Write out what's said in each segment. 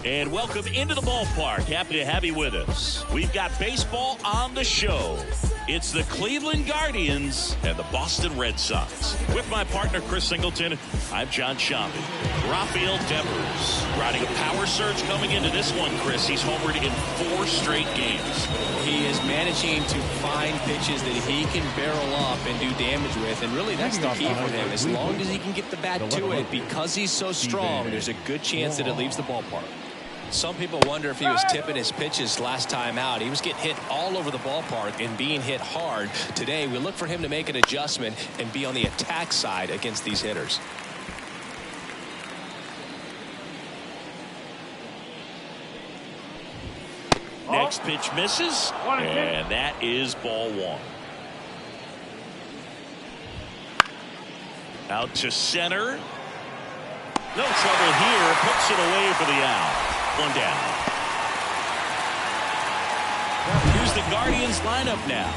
And welcome into the ballpark. Happy to have you with us. We've got baseball on the show. It's the Cleveland Guardians and the Boston Red Sox. With my partner, Chris Singleton, I'm John Shambi. Rafael Devers riding a power surge coming into this one, Chris. He's homered in 4 straight games. He is managing to find pitches that he can barrel up and do damage with, and really that's the key for him. As long as he can get the bat to it, because he's so strong, there's a good chance that it leaves the ballpark. Some people wonder if he was tipping his pitches last time out. He was getting hit all over the ballpark and being hit hard. Today, we look for him to make an adjustment and be on the attack side against these hitters. Next pitch misses, and that is ball 1. Out to center. No trouble here. Puts it away for the out. 1 down. Here's the Guardians lineup now.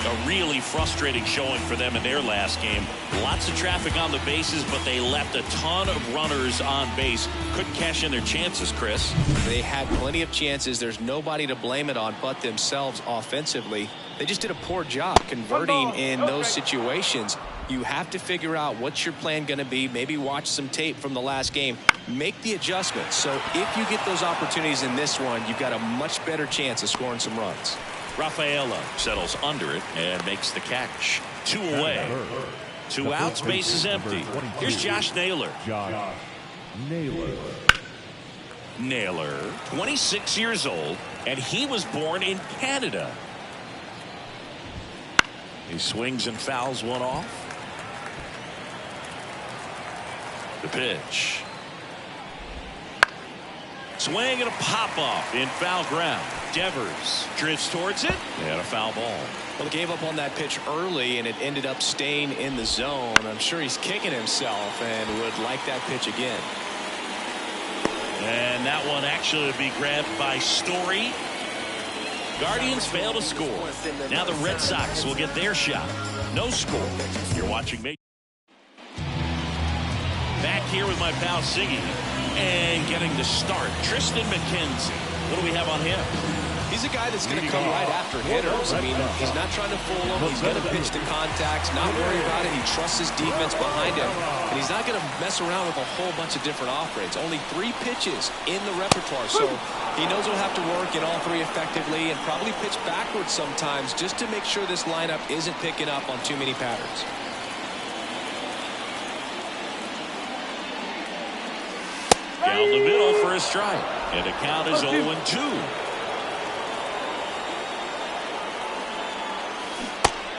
A really frustrating showing for them in their last game. Lots of traffic on the bases, but they left a ton of runners on base. Couldn't cash in their chances, Chris. They had plenty of chances. There's nobody to blame it on but themselves offensively. They just did a poor job converting in those situations. You have to figure out what's your plan going to be. Maybe watch some tape from the last game. Make the adjustments. So if you get those opportunities in this one, you've got a much better chance of scoring some runs. Rafaela settles under it and makes the catch. 2 away. 2 outs, base is empty. Here's Josh Naylor. Naylor, 26 years old, and he was born in Canada. He swings and fouls one off. The pitch. Swing and a pop-off in foul ground. Devers drifts towards it, and a foul ball. Well, he gave up on that pitch early, and it ended up staying in the zone. I'm sure he's kicking himself and would like that pitch again. And that one actually would be grabbed by Story. Guardians fail to score. Now the Red Sox will get their shot. No score. You're watching me. Back here with my pal Siggy. And getting the start, Tristan McKenzie. What do we have on him? He's a guy that's going to come right after hitters. I mean, he's not trying to fool them. He's going to pitch to contacts, not worry about it. He trusts his defense behind him. And he's not going to mess around with a whole bunch of different off-rates. Only 3 pitches in the repertoire. So he knows he'll have to work in all 3 effectively and probably pitch backwards sometimes just to make sure this lineup isn't picking up on too many patterns. Down the middle for a strike. And the count is 0-2.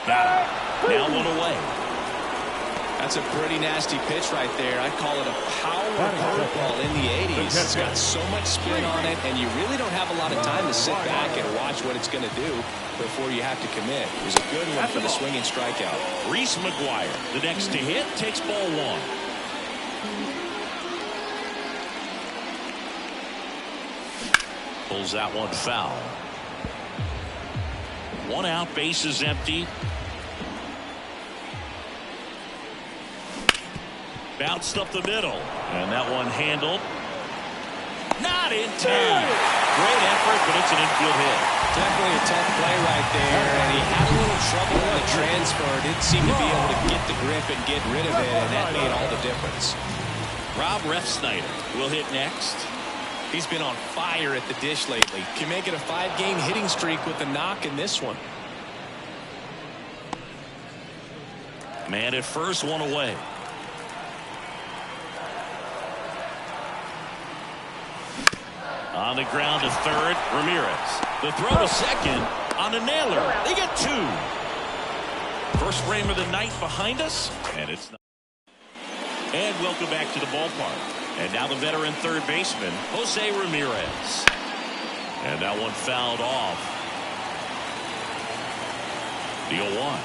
Got it. Now 1 away. That's a pretty nasty pitch right there. I'd call it a power curveball in the 80s. It's got so much spin on it, and you really don't have a lot of time to sit back and watch what it's going to do before you have to commit. It was a good one for the swinging strikeout. Reese McGuire, the next to hit, takes ball 1. Pulls that one foul. 1 out, base is empty. Bounced up the middle, and that one handled. Not in time. Great effort, but it's an infield hit. Definitely a tough play right there, and he had a little trouble with the transfer. Didn't seem to be able to get the grip and get rid of it, and that made all the difference. Rob Refsnyder will hit next. He's been on fire at the dish lately. Can make it a 5-game hitting streak with a knock in this one. Man at first, 1 away. On the ground to third, Ramirez. The throw to second on a Naylor. They get 2. First frame of the night behind us, and it's not. And welcome back to the ballpark. And now the veteran third baseman, Jose Ramirez. And that one fouled off. The 0-1.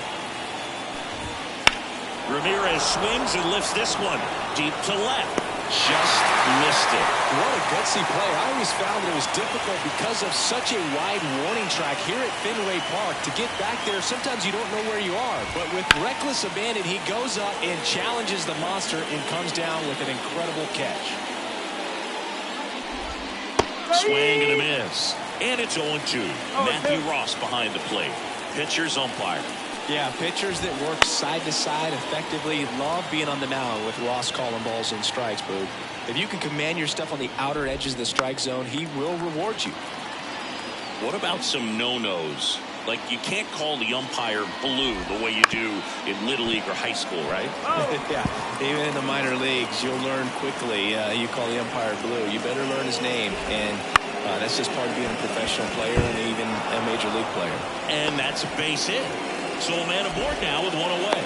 Ramirez swings and lifts this one deep to left. Just missed it. What a gutsy play. I always found that it was difficult because of such a wide warning track here at Fenway Park. To get back there, sometimes you don't know where you are. But with reckless abandon, he goes up and challenges the monster and comes down with an incredible catch. Swing and a miss. And it's 0-2. Matthew Ross behind the plate. Pitcher's umpire. Yeah, pitchers that work side to side effectively love being on the mound with Ross calling balls and strikes, Boog. If you can command your stuff on the outer edges of the strike zone, he will reward you. What about some no-nos? Like, you can't call the umpire blue the way you do in Little League or high school, right? Yeah, even in the minor leagues, you'll learn quickly. You call the umpire blue, you better learn his name. And that's just part of being a professional player and even a major league player. And that's a base hit. So a man aboard now with one away.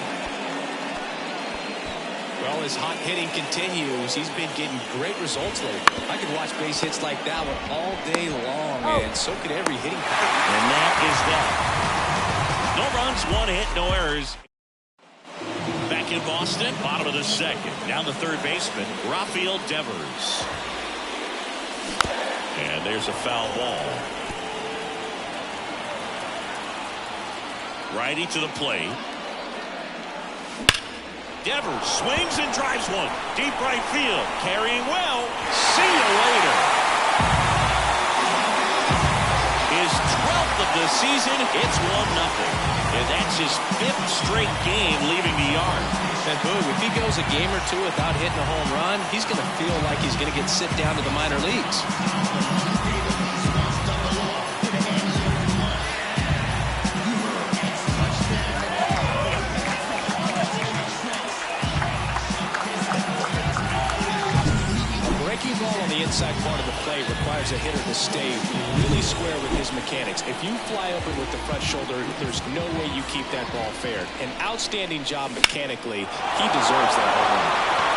Well, his hot hitting continues. He's been getting great results lately. I could watch base hits like that one all day long, and so could every hitting player. And that is that. No runs, one hit, no errors. Back in Boston, bottom of the second. Down the third baseman, Rafael Devers. And there's a foul ball. Righty to the plate. Devers swings and drives one. Deep right field. Carrying well. See you later. His 12th of the season. It's 1-0. And that's his 5th straight game leaving the yard. And boom, if he goes a game or two without hitting a home run, he's going to feel like he's going to get sent down to the minor leagues. Ball on the inside part of the plate requires a hitter to stay really square with his mechanics. If you fly open with the front shoulder, there's no way you keep that ball fair. An outstanding job mechanically. He deserves that home run.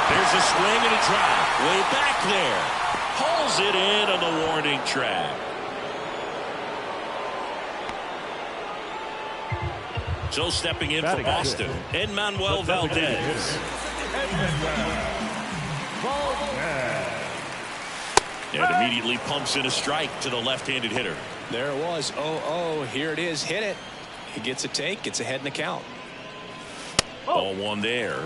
There's a swing and a drive. Way back there. Pulls it in on the warning track. So stepping in for Boston, Enmanuel Valdez. And immediately pumps in a strike to the left-handed hitter. There it was. 0-0. Here it is. Hit it. He gets a take. Gets ahead in the count. Ball one there.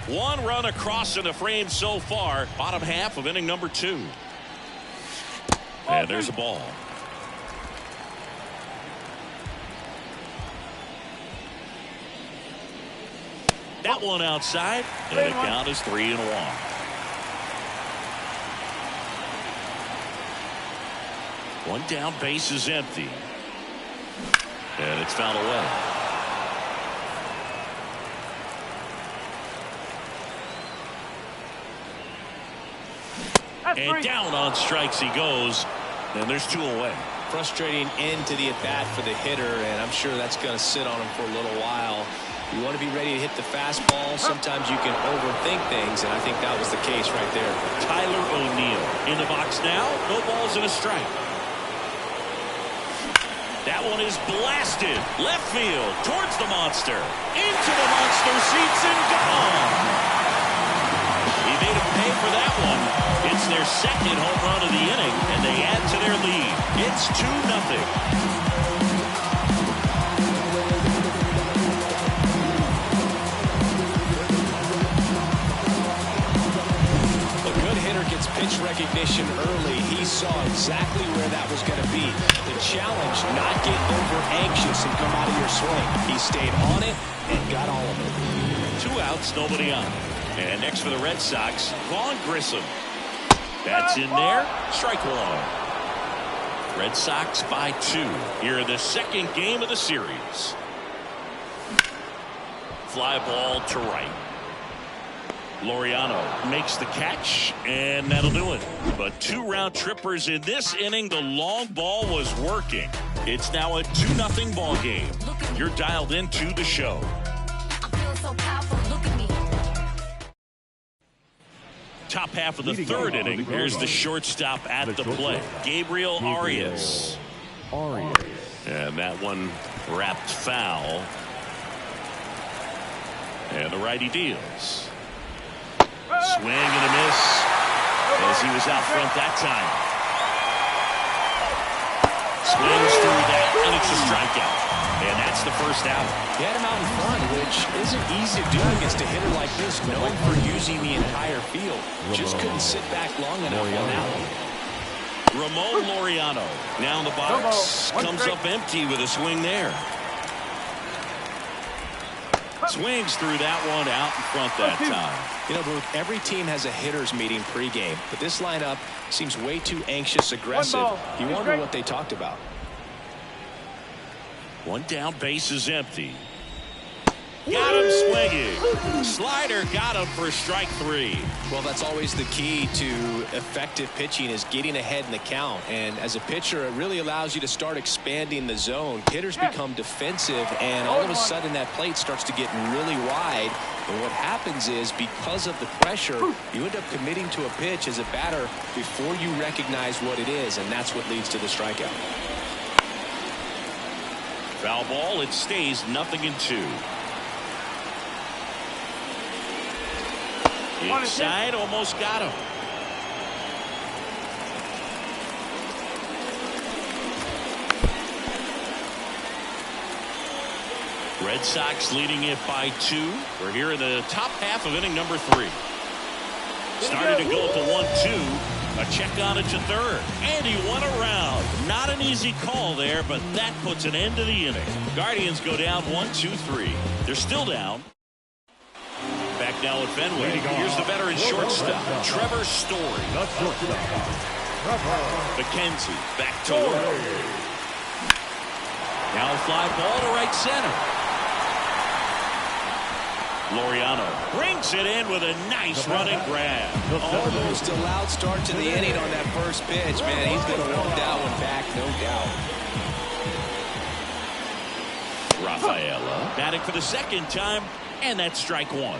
One run across in the frame so far. Bottom half of inning number 2. And there's a ball. That one outside. And the count is 3-1. One down, base is empty. And it's fouled away. And down on strikes he goes. And there's 2 away. Frustrating end to the at-bat for the hitter, and I'm sure that's going to sit on him for a little while. You want to be ready to hit the fastball. Sometimes you can overthink things, and I think that was the case right there. Tyler O'Neill in the box now. No balls and a strike. That one is blasted. Left field towards the monster. Into the monster seats and gone. He made him pay for that one. It's their second home run of the inning, and they add to their lead. It's 2-0. Gets pitch recognition early. He saw exactly where that was going to be. The challenge, not get over anxious and come out of your swing. He stayed on it and got all of it. 2 outs, nobody on. And next for the Red Sox, Vaughn Grissom. That's in there. Strike one. Red Sox by 2 here in the second game of the series. Fly ball to right. Laureano makes the catch, and that'll do it. But 2 round trippers in this inning. The long ball was working. It's now a 2-0 ball game. You're dialed into the show. Top half of the third inning. Here's the shortstop at the plate, Gabriel Arias. And that one wrapped foul. And the righty deals. Swing and a miss as he was out front that time. Swings through that, and it's a strikeout. And that's the first out. He had him out in front, which isn't easy to do against a hitter like this, known for using the entire field. Just couldn't sit back long enough on that one. Ramon Laureano now in the box. Comes up empty with a swing there. Swings through that one out in front that time. You know, Booth, every team has a hitters meeting pregame, but this lineup seems way too anxious, aggressive. You wonder what they talked about. One down, base is empty. Got him swinging. Slider got him for strike 3. Well, that's always the key to effective pitching, is getting ahead in the count. And as a pitcher, it really allows you to start expanding the zone. Hitters become defensive, and all of a sudden that plate starts to get really wide. And what happens is, because of the pressure, you end up committing to a pitch as a batter before you recognize what it is, and that's what leads to the strikeout. Foul ball. It stays 0-2. Inside, almost got him. Red Sox leading it by 2. We're here in the top half of inning number 3. Started to go at the 1-2. A check on it to third. And he won around. Not an easy call there, but that puts an end to the inning. Guardians go down 1-2-3. They're still down. Back now at Fenway. Here's the veteran shortstop, Trevor Story. McKenzie back to work. Now a fly ball to right center. Laureano brings it in with a nice running grab. Almost a loud start to the inning on that first pitch, man. He's going to want that one back, no doubt. Rafaela batting for the second time, and that's strike 1.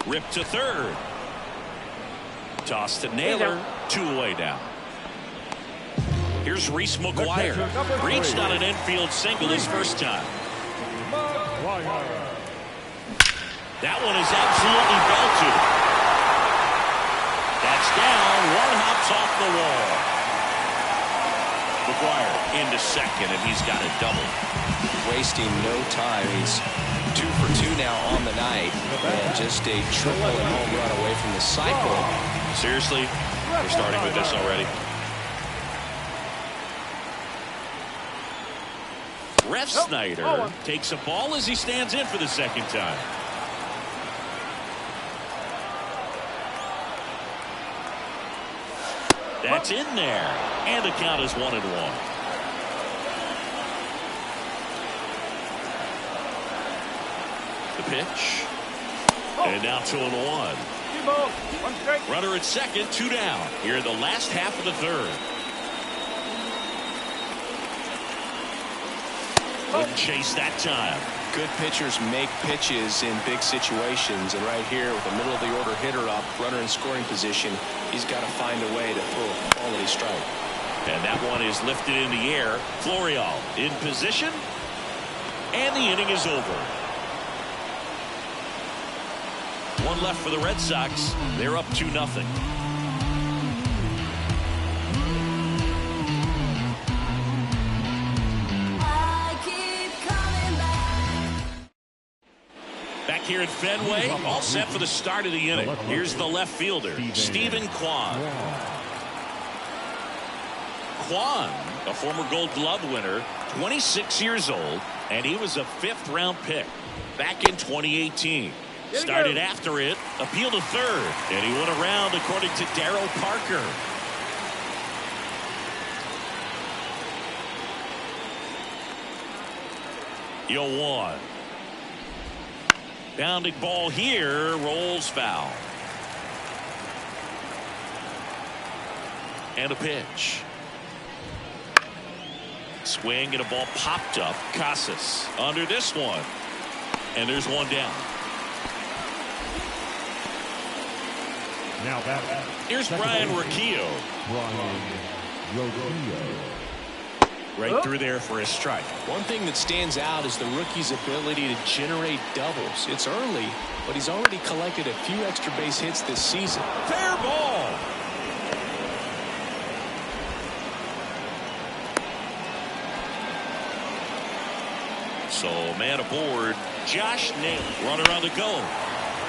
Rip to third. Toss to Naylor. 2 away now. Here's Reese McGuire. Reached on an infield single his first time. That one is absolutely belted. That's down. One hops off the wall. McGuire into second, and he's got a double. Wasting no time. He's 2 for 2 now on the night, and just a triple and home run away from the cycle. Seriously, we're starting with this already. Ref Snyder takes a ball as he stands in for the second time. That's in there, and the count is 1-1. The pitch. And now 2-1. Runner at second, 2 down. Here in the last half of the third. Wouldn't chase that time. Good pitchers make pitches in big situations, and right here with the middle of the order hitter up, runner in scoring position, he's got to find a way to throw a quality strike. And that one is lifted in the air. Florial in position, and the inning is over. 1 left for the Red Sox. They're up 2-0. Back here at Fenway, all set for the start of the inning. Here's the left fielder, Stephen Kwan. Kwan, a former Gold Glove winner, 26 years old, and he was a 5th-round pick back in 2018. Started after it, appealed to third, and he went around according to Darryl Parker. Yo 1. Bounding ball here, rolls foul. And a pitch. Swing and a ball popped up. Casas under this one. And there's 1 down. Now back. Here's Brian Rocchio. Right through there for a strike. One thing that stands out is the rookie's ability to generate doubles. It's early, but he's already collected a few extra base hits this season. Fair ball. So man aboard, Josh Naylor. Runner on the go.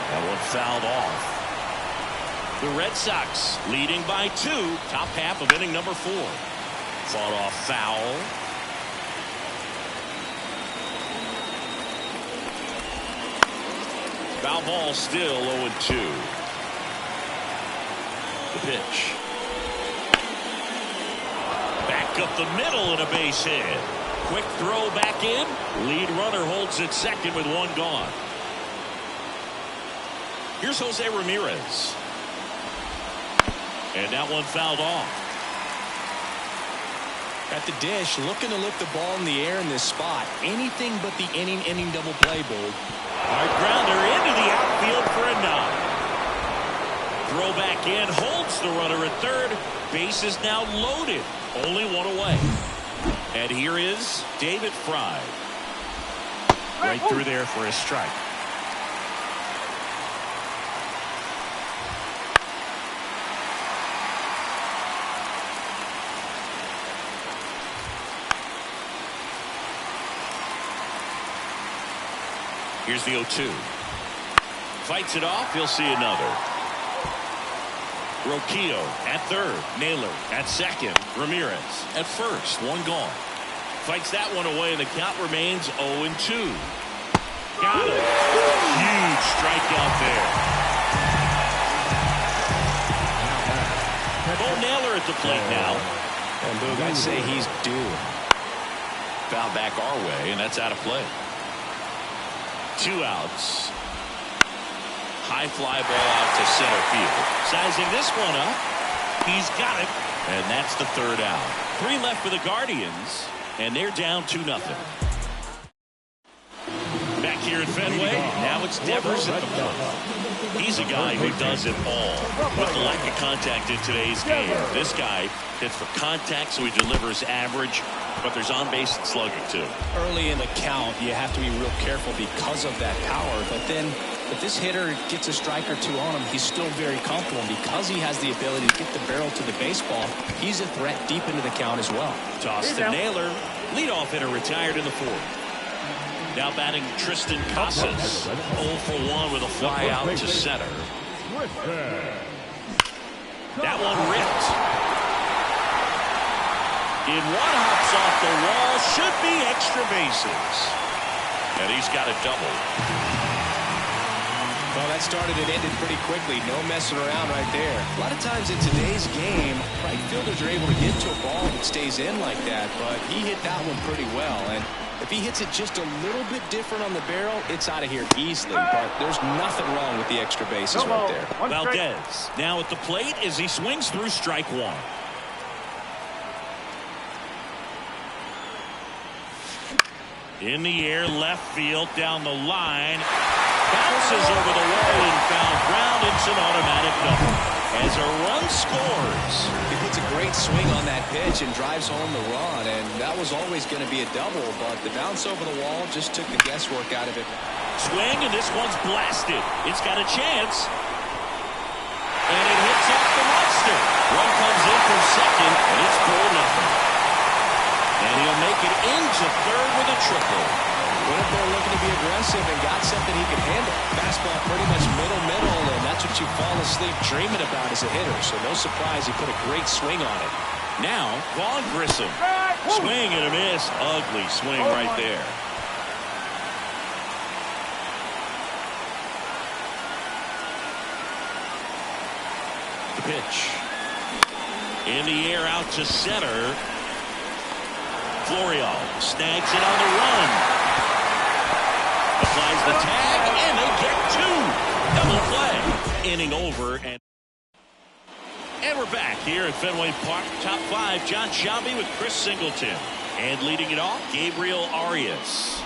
That one fouled off. The Red Sox leading by 2, top half of inning number 4. Fought off foul. Foul ball, still 0-2. The pitch. Back up the middle and a base hit. Quick throw back in. Lead runner holds it second with 1 gone. Here's Jose Ramirez. And that one fouled off. At the dish, looking to lift the ball in the air in this spot. Anything but the inning double play, Boog. Hard grounder into the outfield for a knock. Throw back in, holds the runner at third. Base is now loaded. Only 1 away. And here is David Fry. Right through there for a strike. Here's the 0-2. Fights it off. He'll see another. Roquillo at third. Naylor at second. Ramirez at first. 1 gone. Fights that one away, and the count remains 0-2. Got him. Huge strikeout there. Bo Naylor at the plate now. And Boog, I'd say he's due. Foul back our way, and that's out of play. 2 outs. High fly ball out to center field. Sizing this one up. He's got it. And that's the 3rd out. 3 left for the Guardians. And they're down 2-0. Back here at Fenway. Now it's Devers at the plate. He's a guy who does it all. With the lack of contact in today's game, this guy hits for contact, so he delivers average. But there's on-base slugging, too. Early in the count, you have to be real careful because of that power. But then, if this hitter gets a strike or 2 on him, he's still very comfortable. And because he has the ability to get the barrel to the baseball, he's a threat deep into the count as well. Toss to Naylor. Leadoff hitter retired in the 4th. Now batting Tristan Casas. 0 for 1 with a fly out to center. That one ripped. In 1 hops off the wall, should be extra bases. And he's got a double. Well, that started and ended pretty quickly. No messing around right there. A lot of times in today's game, right fielders are able to get to a ball that stays in like that, but he hit that one pretty well. And if he hits it just a little bit different on the barrel, it's out of here easily. But there's nothing wrong with the extra bases right there. Valdez now at the plate as he swings through strike 1. In the air, left field, down the line. Bounces over the wall in foul ground. It's an automatic double. As a run scores. He puts a great swing on that pitch and drives home the run. And that was always going to be a double. But the bounce over the wall just took the guesswork out of it. Swing, and this one's blasted. It's got a chance. And it hits off the monster. One comes in from second, and it's 4-0. And he'll make it into third with a triple. Went up there looking to be aggressive and got something he could handle. Fastball pretty much middle, and that's what you fall asleep dreaming about as a hitter. So no surprise he put a great swing on it. Now, Vaughn Grissom. Swing and a miss. Ugly swing right there. The pitch. In the air out to center. Florial snags it on the run. Applies the tag, and they get 2. Double play. Inning over. And we're back here at Fenway Park. Top 5, John Shelby with Chris Singleton. And leading it off, Gabriel Arias.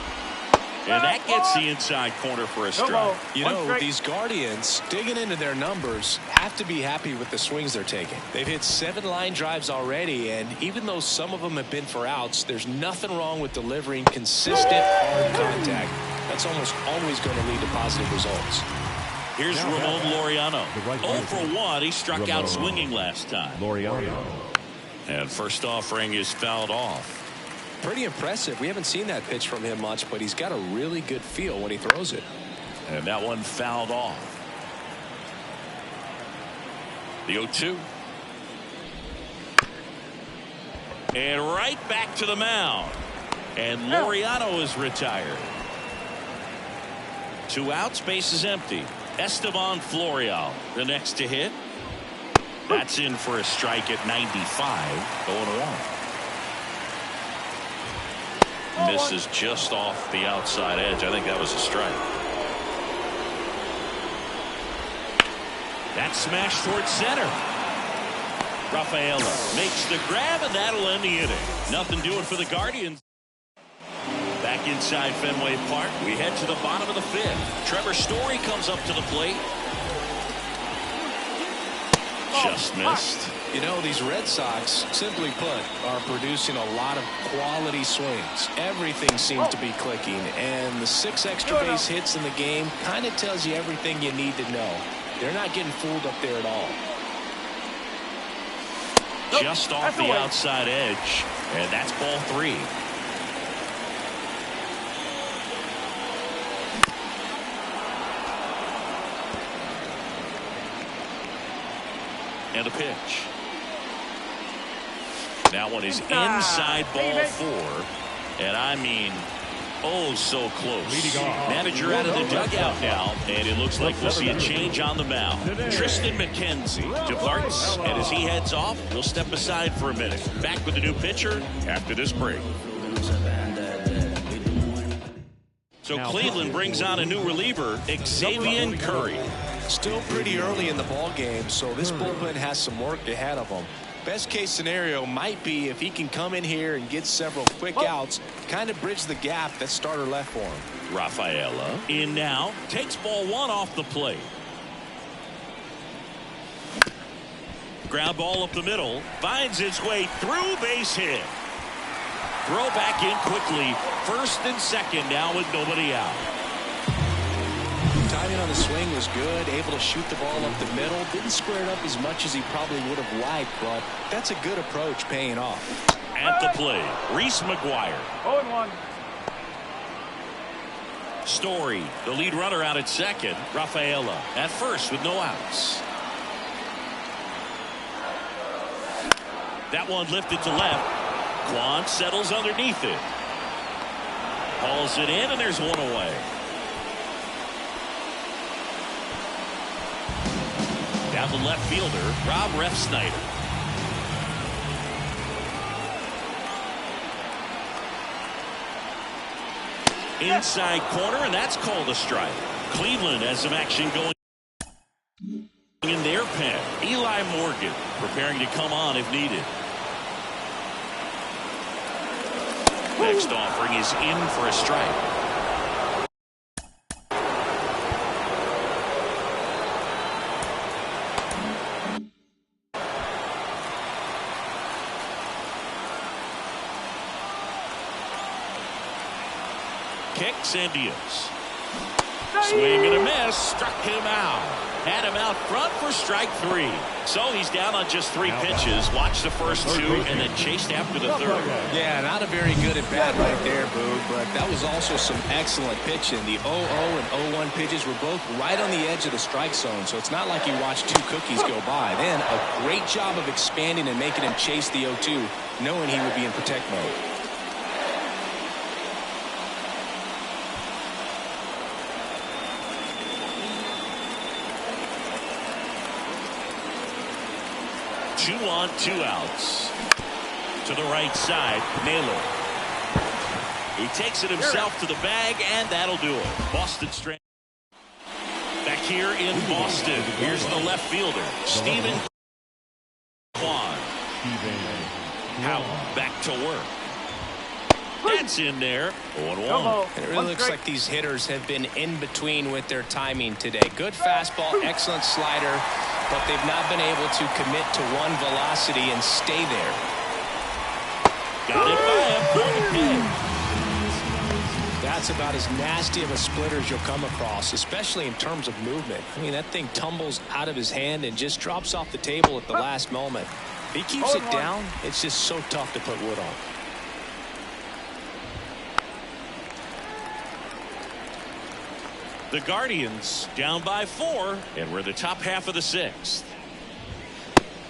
And that gets the inside corner for a strike. You know, these Guardians, digging into their numbers, have to be happy with the swings they're taking. They've hit 7 line drives already, and even though some of them have been for outs, there's nothing wrong with delivering consistent, hard contact. That's almost always going to lead to positive results. Here's Ramon Laureano. 0 for 1. He struck out swinging last time. Laureano. And first offering is fouled off. Pretty impressive. We haven't seen that pitch from him much, but he's got a really good feel when he throws it. And that one fouled off. The 0-2. And right back to the mound. And Laureano is retired. 2 outs, base is empty. Estevan Florial, the next to hit. That's in for a strike at 95. 0-1. Misses just off the outside edge. I think that was a strike. That smash towards center. Rafaela makes the grab, and that'll end the inning. Nothing doing for the Guardians. Back inside Fenway Park, we head to the bottom of the 5th. Trevor Story comes up to the plate. Just missed. You know, these Red Sox, simply put, are producing a lot of quality swings. Everything seems to be clicking, and the 6 extra base hits in the game kind of tells you everything you need to know. They're not getting fooled up there at all. Just off the outside edge, and that's ball 3. And a pitch. That one is inside ball 4. And I mean, oh, so close. Manager out of the dugout now, and it looks like we'll see a change on the mound. Tristan McKenzie departs, and as he heads off, he'll step aside for a minute. Back with the new pitcher after this break. So Cleveland brings on a new reliever, Xavier Curry. Still pretty early in the ball game, so this bullpen has some work ahead of them. Best case scenario might be if he can come in here and get several quick outs, kind of bridge the gap that starter left for him. Rafaela in now, takes ball 1 off the plate. Ground ball up the middle, finds its way through, base hit. Throw back in quickly, first and second now with nobody out. Timing on the swing was good, able to shoot the ball up the middle. Didn't square it up as much as he probably would have liked, but that's a good approach paying off. At the plate, Reese McGuire. 0-1. Story, the lead runner out at second. Rafaela at first with no outs. That one lifted to left. Kwan settles underneath it. Hauls it in, and there's one away. Down the left fielder, Rob Refsnyder. Inside corner, and that's called a strike. Cleveland has some action going in their pen. Eli Morgan preparing to come on if needed. Next offering is in for a strike. Kicks and deals. Swing and a miss. Struck him out. Had him out front for strike 3. So he's down on just 3 pitches. Watched the first 2 and then chased after the 3rd. Yeah, not a very good at bat right there, Boo, but that was also some excellent pitching. The 0-0 and 0-1 pitches were both right on the edge of the strike zone, so it's not like you watched 2 cookies go by. Then a great job of expanding and making him chase the 0-2, knowing he would be in protect mode. Two on, 2 outs. To the right side, Naylor. He takes it himself to the bag, and that'll do it. Boston strand. Back here in Boston, here's the left fielder, Stephen Kwan. Howard back to work. That's in there. 1-1. And it really looks like these hitters have been in between with their timing today. Good fastball, excellent slider, but they've not been able to commit to one velocity and stay there. Got it by him. That's about as nasty of a splitter as you'll come across, especially in terms of movement. I mean, that thing tumbles out of his hand and just drops off the table at the last moment. If he keeps it down, it's just so tough to put wood on. The Guardians down by 4, and we're the top half of the 6th.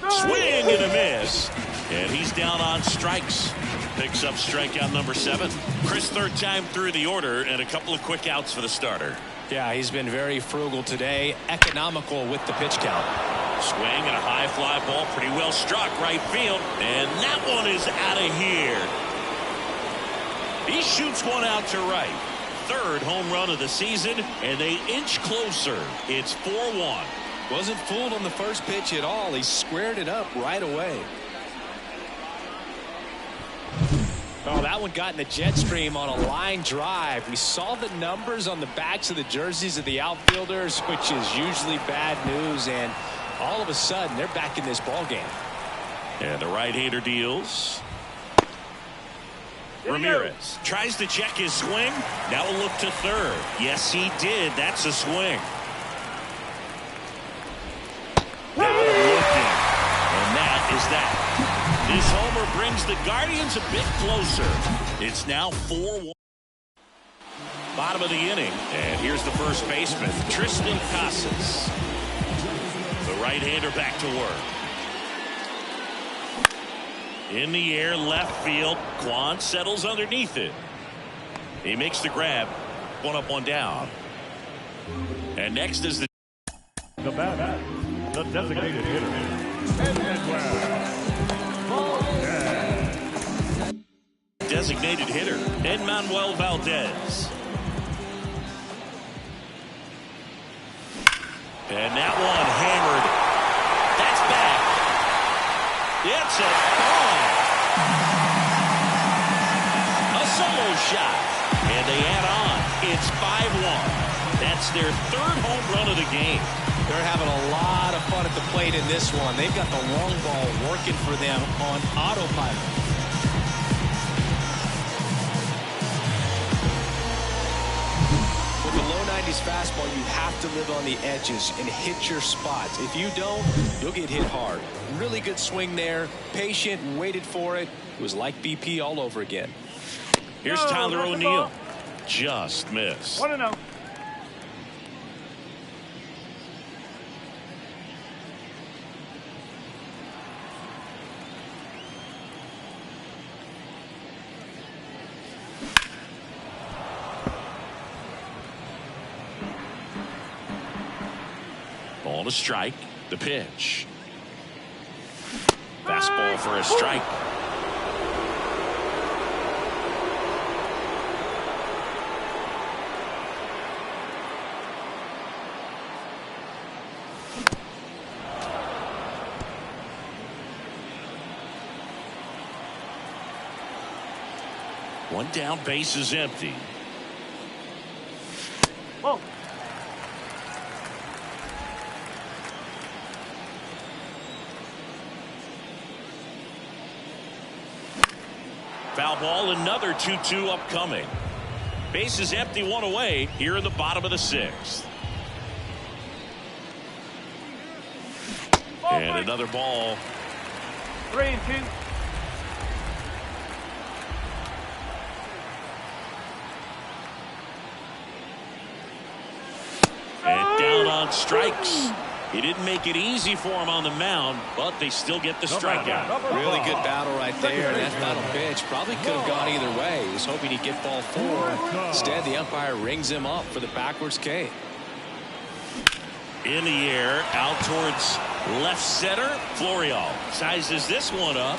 Swing and a miss. And he's down on strikes. Picks up strikeout number 7. Chris, third time through the order and a couple of quick outs for the starter. Yeah, he's been very frugal today. Economical with the pitch count. Swing and a high fly ball. Pretty well struck right field. And that one is out of here. He shoots one out to right. Third home run of the season, and they inch closer. It's 4-1. Wasn't fooled on the first pitch at all. He squared it up right away. Oh, that one got in the jet stream on a line drive. We saw the numbers on the backs of the jerseys of the outfielders, which is usually bad news, and all of a sudden they're back in this ball game. And the right-hander deals. Ramirez tries to check his swing. Now a look to third. Yes, he did. That's a swing. Now looking. And that is that. This homer brings the Guardians a bit closer. It's now 4-1. Bottom of the inning. And here's the first baseman, Triston Casas. The right-hander back to work. In the air, left field. Kwan settles underneath it. He makes the grab. One up, one down. And next is the bat, the designated hitter. Designated hitter, Enmanuel Valdez. And that one hammered. That's back. It's a ball. A solo shot. And they add on. It's 5-1. That's their third home run of the game. They're having a lot of fun at the plate in this one. They've got the long ball working for them on autopilot. With the low 90s fastball, you have to live on the edges and hit your spots. If you don't, you'll get hit hard. Really good swing there. Patient, waited for it. It was like BP all over again. Here's Tyler O'Neill. Just missed. 1-0. Ball to strike. The pitch. Fastball for a strike. One down, base is empty. Whoa. Foul ball, another 2-2 upcoming. Base is empty, one away here in the bottom of the 6th. And another ball. 3-2. And down on strikes. He didn't make it easy for him on the mound, but they still get the strikeout. Really good battle right there. That final pitch probably could have gone either way. He was hoping he'd get ball 4. Instead, the umpire rings him up for the backwards K. In the air, out towards left center. Florial sizes this one up,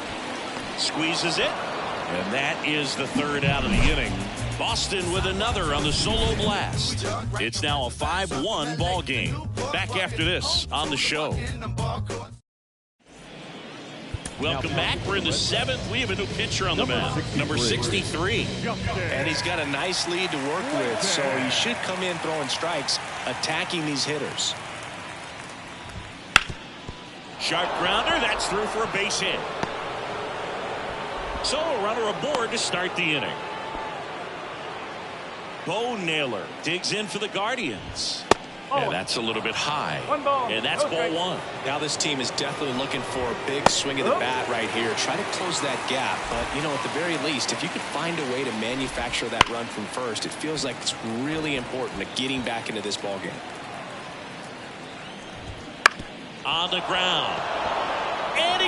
squeezes it, and that is the third out of the inning. Boston with another on the solo blast. It's now a 5-1 ball game. Back after this on the show. Welcome back. We're in the 7th. We have a new pitcher on the mound, number 63. And he's got a nice lead to work with, so he should come in throwing strikes, attacking these hitters. Sharp grounder. That's through for a base hit. So a runner aboard to start the inning. Bo Naylor digs in for the Guardians. And that's a little bit high. And that's ball 1. Now this team is definitely looking for a big swing of the bat right here. Try to close that gap. But, you know, at the very least, if you could find a way to manufacture that run from first, it feels like it's really important to getting back into this ballgame. On the ground.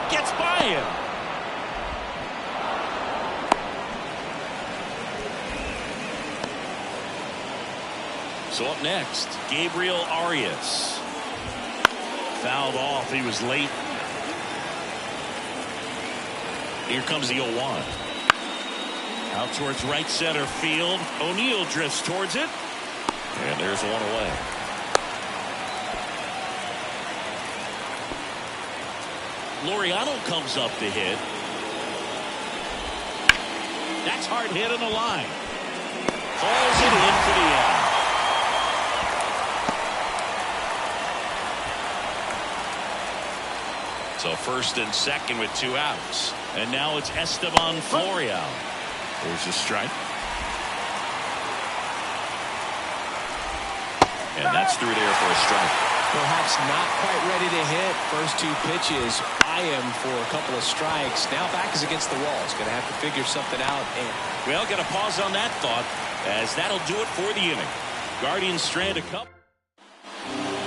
It gets by him. So up next, Gabriel Arias. Fouled off. He was late. Here comes the 0-1. Out towards right center field. O'Neill drifts towards it. And there's one away. Laureano comes up to hit. That's hard hit on the line. Falls it in for the out. So first and second with 2 outs. And now it's Esteban Florial. There's a strike. And that's through there for a strike. Perhaps not quite ready to hit. First 2 pitches by him for a couple of strikes. Now back is against the wall. He's going to have to figure something out. And well, got to pause on that thought, as that'll do it for the inning. Guardians strand a couple.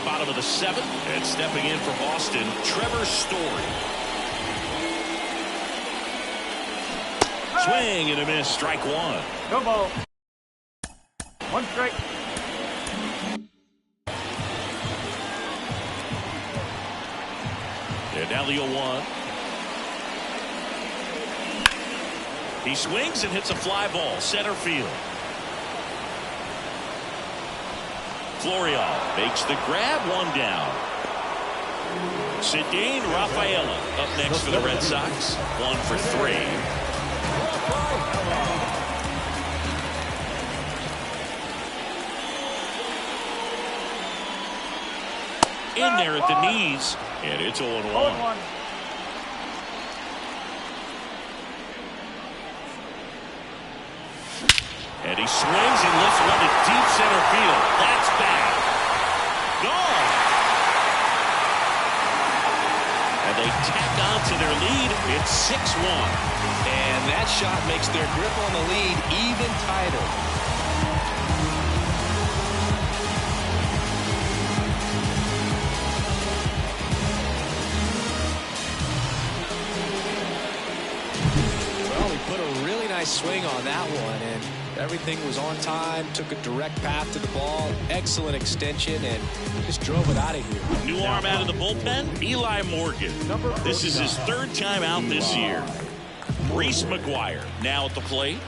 Bottom of the 7th, and stepping in for Boston, Trevor Story. Swing and a miss, strike 1. No ball. 1 strike. And now the 0-1. He swings and hits a fly ball, center field. Florial makes the grab, 1 down. Ceddanne Rafaela up next for the Red Sox. 1 for 3. In there at the knees, and it's 0-1. And he swings and lifts one to deep center field. That's back. Gone. And they tack on to their lead. It's 6-1. And that shot makes their grip on the lead even tighter. Well, he put a really nice swing on that one, and everything was on time, took a direct path to the ball, excellent extension, and just drove it out of here. New arm out of the bullpen, Eli Morgan. This is his 3rd time out this year. Reese McGuire now at the plate.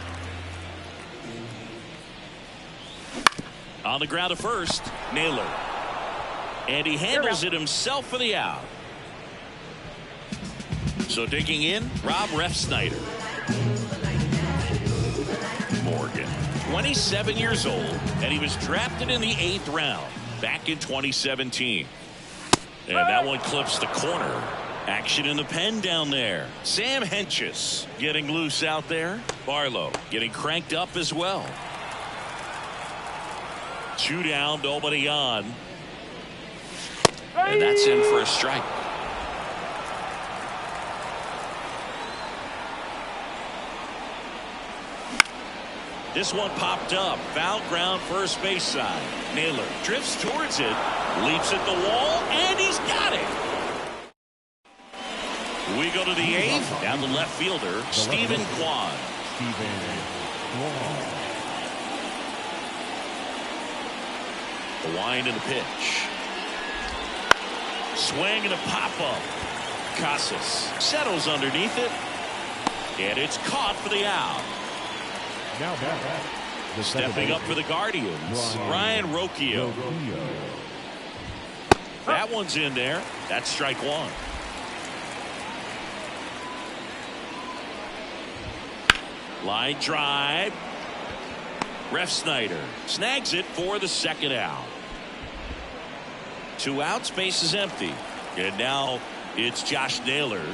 On the ground to first, Naylor. And he handles it himself for the out. So digging in, Rob Refsnyder. Morgan, 27 years old, and he was drafted in the 8th round back in 2017. And that one clips the corner. Action in the pen down there. Sam Hentges getting loose out there. Barlow getting cranked up as well. 2 down, nobody on. And that's in for a strike. This one popped up. Foul ground, first base side. Naylor drifts towards it, leaps at the wall, and he's got it. We go to the 8th. Down the left fielder, Stephen Kwan. The wind and the pitch. Swing and a pop-up. Casas settles underneath it. And it's caught for the out. Now back. Stepping up for the Guardians, Ryan Rocchio. That one's in there. That's strike 1. Line drive. Refsnyder snags it for the 2nd out. 2 outs, base is empty. And now it's Josh Naylor.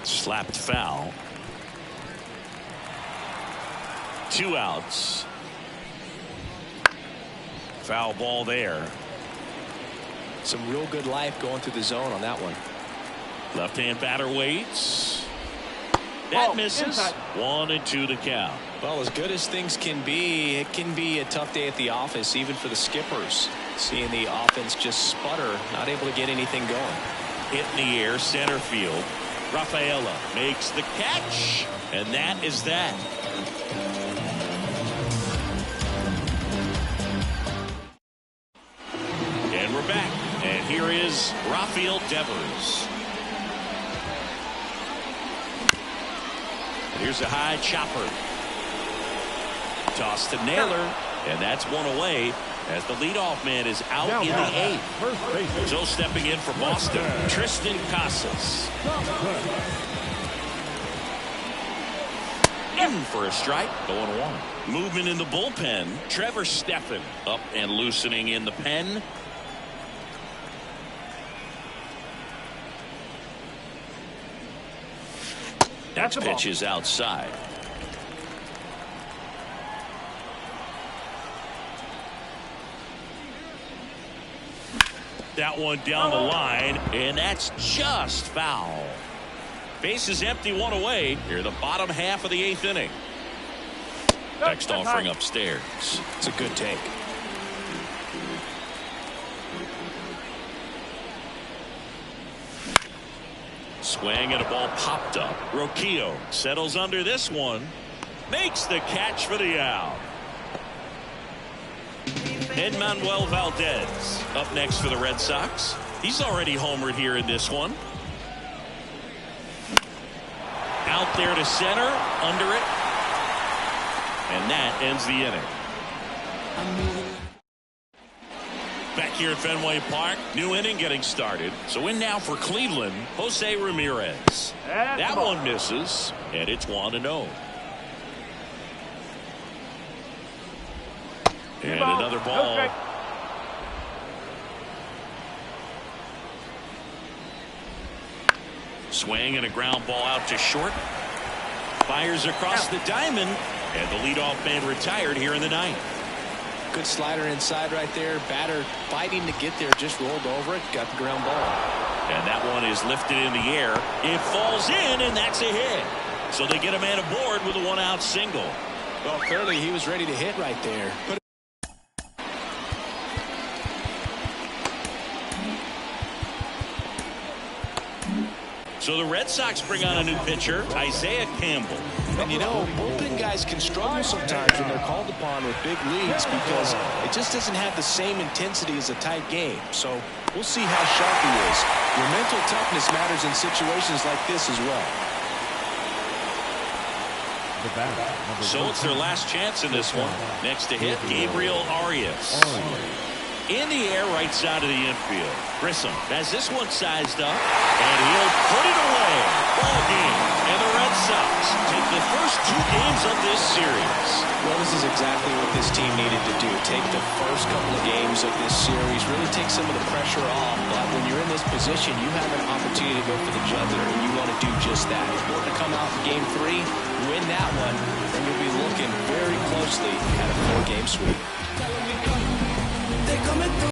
Slapped foul. 2 outs. Foul ball there. Some real good life going through the zone on that one. Left-hand batter waits. That misses. 1-2 to count. Well, as good as things can be, it can be a tough day at the office, even for the skippers. Seeing the offense just sputter, not able to get anything going. hit in the air, center field. Rafaela makes the catch, and that is that. And we're back, and here is Rafael Devers. Here's a high chopper. Toss to Naylor, and that's one away as the leadoff man is out in the eighth. So stepping in for Boston, Triston Casas. In for a strike, going one. Movement in the bullpen. Trevor Stephan up and loosening in the pen. Next pitch is outside. That one down the line, and that's just foul. Base is empty, one away. Here, the bottom half of the eighth inning. Next offering upstairs. It's a good take. Swing and a ball popped up. Rocchio settles under this one. Makes the catch for the out. Enmanuel Valdez up next for the Red Sox. He's already homered here in this one. Out there to center, under it. And that ends the inning. Back here at Fenway Park, new inning getting started. So in now for Cleveland, Jose Ramirez. That one misses, and it's 1-0. And another ball. Swing and a ground ball out to short. Fires across the diamond, and the leadoff man retired here in the ninth. Good slider inside right there. Batter fighting to get there, just rolled over it, got the ground ball. And that one is lifted in the air. It falls in, and that's a hit. So they get a man aboard with a one-out single. Well, clearly he was ready to hit right there. So the Red Sox bring on a new pitcher, Isaiah Campbell. And you know, bullpen guys can struggle sometimes when they're called upon with big leads because it just doesn't have the same intensity as a tight game. So we'll see how sharp he is. Your mental toughness matters in situations like this as well. So it's their last chance in this one. Next to hit, Gabriel Arias. In the air, right side of the infield. Grissom has this one sized up, and he'll put it away. Ball game, and the Red Sox take the first two games of this series. Well, this is exactly what this team needed to do. Take the first couple of games of this series, really take some of the pressure off. But when you're in this position, you have an opportunity to go for the jugular, and you want to do just that. Important to come out in Game 3, win that one, and you'll be looking very closely at a 4-game sweep.